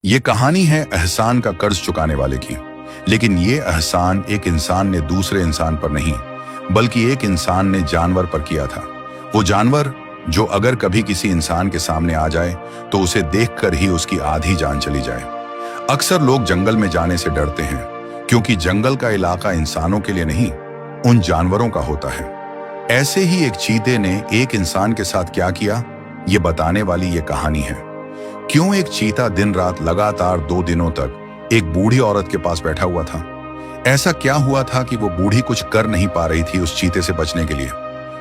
ये कहानी है एहसान का कर्ज चुकाने वाले की। लेकिन ये एहसान एक इंसान ने दूसरे इंसान पर नहीं, बल्कि एक इंसान ने जानवर पर किया था। वो जानवर जो अगर कभी किसी इंसान के सामने आ जाए तो उसे देखकर ही उसकी आधी जान चली जाए। अक्सर लोग जंगल में जाने से डरते हैं क्योंकि जंगल का इलाका इंसानों के लिए नहीं, उन जानवरों का होता है। ऐसे ही एक चीते ने एक इंसान के साथ क्या किया, ये बताने वाली ये कहानी है। क्यों एक चीता दिन रात लगातार 2 दिनों तक एक बूढ़ी औरत के पास बैठा हुआ था। ऐसा क्या हुआ था कि वो बूढ़ी कुछ कर नहीं पा रही थी उस चीते से बचने के लिए।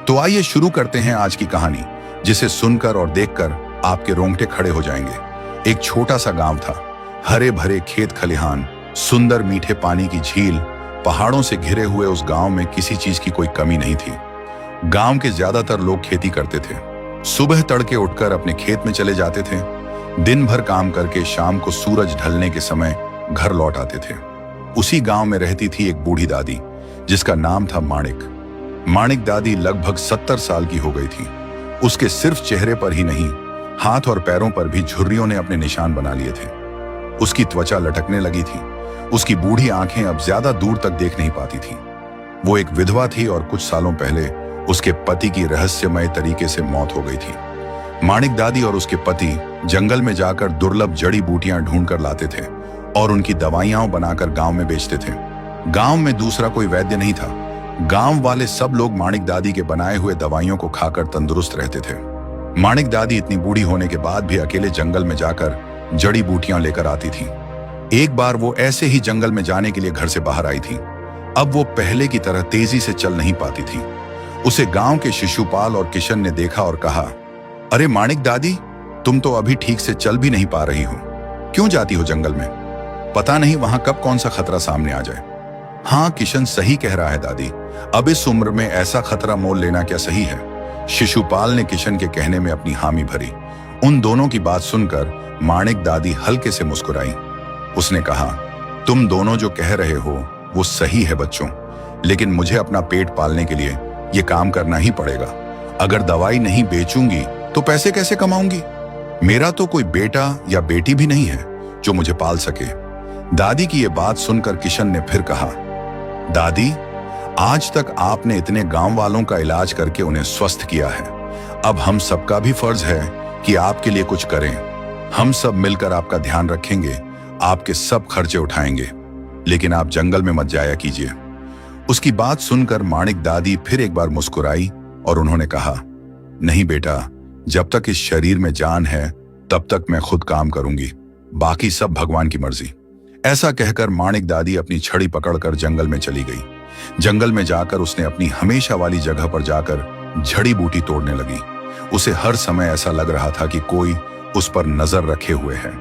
तो आइए शुरू करते हैं आज की कहानी, जिसे सुनकर और देखकर आपके रोंगटे खड़े हो जाएंगे। एक छोटा सा गांव था, हरे भरे खेत खलिहान, सुंदर मीठे पानी की झील, पहाड़ों से घिरे हुए उस गांव में किसी चीज की कोई कमी नहीं थी। गांव के ज्यादातर लोग खेती करते थे। सुबह तड़के उठकर अपने खेत में चले जाते थे, दिन भर काम करके शाम को सूरज ढलने के समय घर लौट आते थे। उसी गांव में रहती थी एक बूढ़ी दादी, जिसका नाम था माणिक। माणिक दादी लगभग 70 साल की हो गई थी। उसके सिर्फ चेहरे पर ही नहीं, हाथ और पैरों पर भी झुर्रियों ने अपने निशान बना लिए थे। उसकी त्वचा लटकने लगी थी। उसकी बूढ़ी आंखें अब ज्यादा दूर तक देख नहीं पाती थी। वो एक विधवा थी और कुछ सालों पहले उसके पति की रहस्यमय तरीके से मौत हो गई थी। माणिक दादी और उसके पति जंगल में जाकर दुर्लभ जड़ी बूटियां ढूंढकर लाते थे और उनकी दवाइयां बनाकर गांव में बेचते थे। गांव में दूसरा कोई वैद्य नहीं था। गांव वाले सब लोग माणिक दादी के बनाए हुए दवाइयों को खाकर तंदुरुस्त रहते थे। माणिक दादी इतनी बूढ़ी होने के बाद भी अकेले जंगल में जाकर जड़ी बूटियां लेकर आती थी। एक बार वो ऐसे ही जंगल में जाने के लिए घर से बाहर आई थी। अब वो पहले की तरह तेजी से चल नहीं पाती थी। उसे गांव के शिशुपाल और किशन ने देखा और कहा, अरे माणिक दादी, तुम तो अभी ठीक से चल भी नहीं पा रही हो। क्यों जाती हो जंगल में? पता नहीं वहां कब कौन सा खतरा सामने आ जाए। हाँ, किशन सही कह रहा है दादी, अब इस उम्र में ऐसा खतरा मोल लेना क्या सही है। शिशुपाल ने किशन के कहने में अपनी हामी भरी। उन दोनों की बात सुनकर माणिक दादी हल्के से मुस्कुराई। उसने कहा, तुम दोनों जो कह रहे हो वो सही है बच्चों, लेकिन मुझे अपना पेट पालने के लिए ये काम करना ही पड़ेगा। अगर दवाई नहीं बेचूंगी तो पैसे कैसे कमाऊंगी? मेरा तो कोई बेटा या बेटी भी नहीं है जो मुझे पाल सके। दादी की ये बात सुनकर किशन ने फिर कहा, दादी, आज तक आपने इतने गांव वालों का इलाज करके उन्हें स्वस्थ किया है। अब हम सबका भी फर्ज है कि आपके लिए कुछ करें। हम सब मिलकर आपका ध्यान रखेंगे, आपके सब खर्चे उठाएंगे, लेकिन आप जंगल में मत जाया कीजिए। उसकी बात सुनकर माणिक दादी फिर एक बार मुस्कुराई और उन्होंने कहा, नहीं बेटा, जब तक इस शरीर में जान है तब तक मैं खुद काम करूंगी, बाकी सब भगवान की मर्जी। ऐसा कहकर माणिक दादी अपनी छड़ी पकड़कर जंगल में चली गई। जंगल में जाकर उसने अपनी हमेशा वाली जगह पर जाकर जड़ी बूटी तोड़ने लगी। उसे हर समय ऐसा लग रहा था कि कोई उस पर नजर रखे हुए है,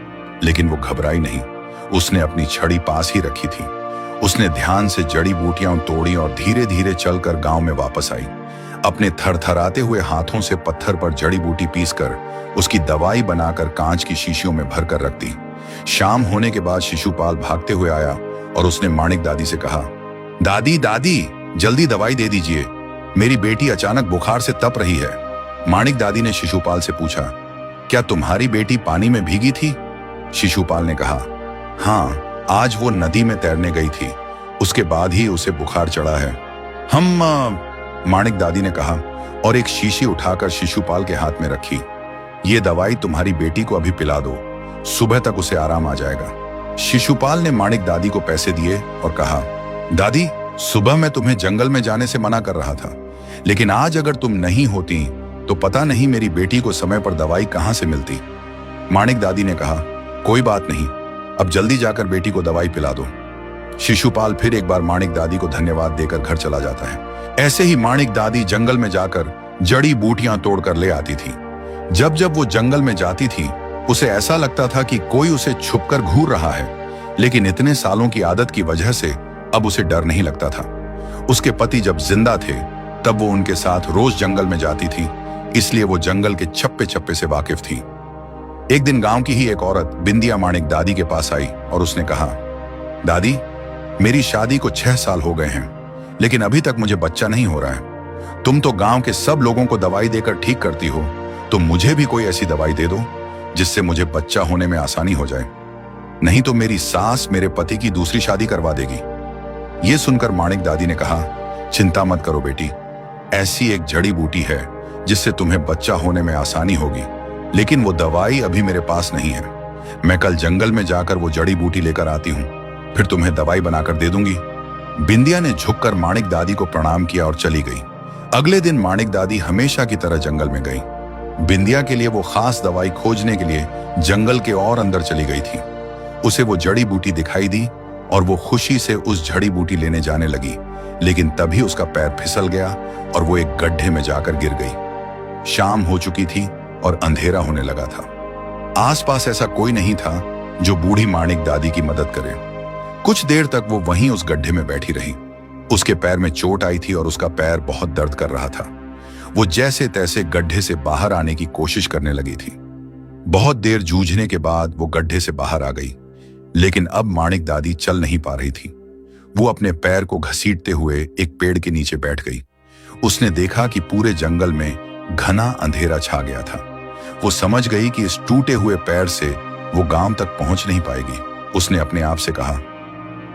लेकिन वो घबराई नहीं। उसने अपनी छड़ी पास ही रखी थी। उसने ध्यान से जड़ी बूटियां तोड़ी और धीरे धीरे चलकर गांव में वापस आई। अपने थरथराते हुए हाथों से पत्थर पर जड़ी बूटी पीसकर उसकी दवाई बनाकर कांच की शीशियों में भरकर रख दी। शाम होने के बाद शिशुपाल भागते हुए आया और उसने माणिक दादी से कहा, दादी दादी, जल्दी दवाई दे दीजिए, मेरी बेटी अचानक बुखार से तप रही है। माणिक दादी ने शिशुपाल से पूछा, क्या तुम्हारी बेटी पानी में भीगी थी? शिशुपाल ने कहा, हाँ, आज वो नदी में तैरने गई थी, उसके बाद ही उसे बुखार चढ़ा है। माणिक दादी ने कहा और एक शीशी उठाकर शिशुपाल के हाथ में रखी। ये दवाई तुम्हारी बेटी को अभी पिला दो, सुबह तक उसे आराम आ जाएगा। शिशुपाल ने माणिक दादी को पैसे दिए और कहा, दादी, सुबह मैं तुम्हें जंगल में जाने से मना कर रहा था, लेकिन आज अगर तुम नहीं होती तो पता नहीं मेरी बेटी को समय पर दवाई कहां से मिलती। माणिक दादी ने कहा, कोई बात नहीं, अब जल्दी जाकर बेटी को दवाई पिला दो। शिशुपाल फिर एक बार माणिक दादी को धन्यवाद देकर घर चला जाता है। ऐसे ही माणिक दादी जंगल में जाकर जड़ी बूटियां तोड़कर ले आती थी। जब जब वो जंगल में जाती थी, उसे ऐसा लगता था कि कोई उसे छुपकर घूर रहा है, लेकिन इतने सालों की आदत की वजह से अब उसे डर नहीं लगता था। उसके पति जब जिंदा थे तब वो उनके साथ रोज जंगल में जाती थी, इसलिए वो जंगल के छप्पे छप्पे से वाकिफ थी। एक दिन गांव की ही एक औरत बिंदिया माणिक दादी के पास आई और उसने कहा, दादी, मेरी शादी को 6 साल हो गए हैं, लेकिन अभी तक मुझे बच्चा नहीं हो रहा है। तुम तो गांव के सब लोगों को दवाई देकर ठीक करती हो, तो मुझे भी कोई ऐसी दवाई दे दो जिससे मुझे बच्चा होने में आसानी हो जाए। नहीं तो मेरी सास मेरे पति की दूसरी शादी करवा देगी। ये सुनकर माणिक दादी ने कहा, चिंता मत करो बेटी, ऐसी एक जड़ी बूटी है जिससे तुम्हें बच्चा होने में आसानी होगी, लेकिन वो दवाई अभी मेरे पास नहीं है। मैं कल जंगल में जाकर वो जड़ी बूटी लेकर आती हूँ, फिर तुम्हें दवाई बनाकर दे दूंगी। बिंदिया ने झुककर माणिक दादी को प्रणाम किया और चली गई। अगले दिन माणिक दादी हमेशा की तरह जंगल में गई। बिंदिया के लिए वो खास दवाई खोजने के लिए जंगल के और अंदर चली गई थी। उसे वो जड़ी बूटी दिखाई दी और वो खुशी से उस जड़ी बूटी लेने जाने लगी, लेकिन तभी उसका पैर फिसल गया और वो एक गड्ढे में जाकर गिर गई। शाम हो चुकी थी और अंधेरा होने लगा था। आसपास ऐसा कोई नहीं था जो बूढ़ी माणिक दादी की मदद करे। कुछ देर तक वो वहीं उस गड्ढे में बैठी रही। उसके पैर में चोट आई थी और उसका पैर बहुत दर्द कर रहा था। वो जैसे तैसे गड्ढे से बाहर आने की कोशिश करने लगी थी। बहुत देर जूझने के बाद वो गड्ढे से बाहर आ गई, लेकिन अब माणिक दादी चल नहीं पा रही थी। वो अपने पैर को घसीटते हुए एक पेड़ के नीचे बैठ गई। उसने देखा कि पूरे जंगल में घना अंधेरा छा गया था। वो समझ गई कि इस टूटे हुए पैर से वो गांव तक पहुंच नहीं पाएगी। उसने अपने आप से कहा,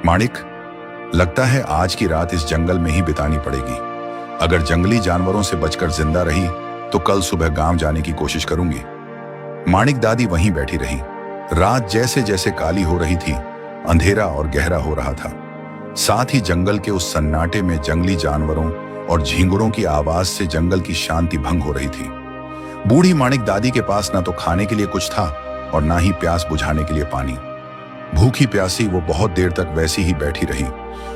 माणिक, लगता है आज की रात इस जंगल में ही बितानी पड़ेगी। अगर जंगली जानवरों से बचकर जिंदा रही तो कल सुबह गांव जाने की कोशिश करूंगी। माणिक दादी वहीं बैठी रही। रात जैसे जैसे काली हो रही थी, अंधेरा और गहरा हो रहा था। साथ ही जंगल के उस सन्नाटे में जंगली जानवरों और झींगुरों की आवाज से जंगल की शांति भंग हो रही थी। बूढ़ी माणिक दादी के पास ना तो खाने के लिए कुछ था और ना ही प्यास बुझाने के लिए पानी। भूखी प्यासी वो बहुत देर तक वैसी ही बैठी रही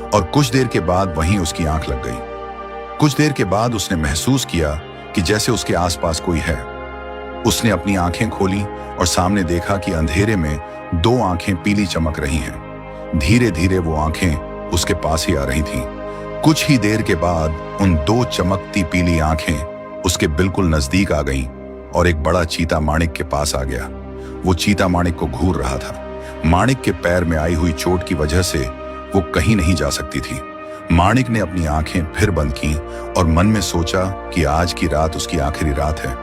और कुछ देर के बाद वहीं उसकी आंख लग गई। कुछ देर के बाद उसने महसूस किया कि जैसे उसके आसपास कोई है। उसने अपनी आंखें खोली और सामने देखा कि अंधेरे में दो आंखें पीली चमक रही हैं। धीरे धीरे वो आंखें उसके पास ही आ रही थीं। कुछ ही देर के बाद उन दो चमकती पीली आंखें उसके बिल्कुल नजदीक आ गईं और एक बड़ा चीता माणिक के पास आ गया। वो चीता माणिक को घूर रहा था। माणिक के पैर में आई हुई चोट की वजह से वो कहीं नहीं जा सकती थी। माणिक ने अपनी आंखें फिर बंद की और मन में सोचा कि आज की रात उसकी आखिरी रात है।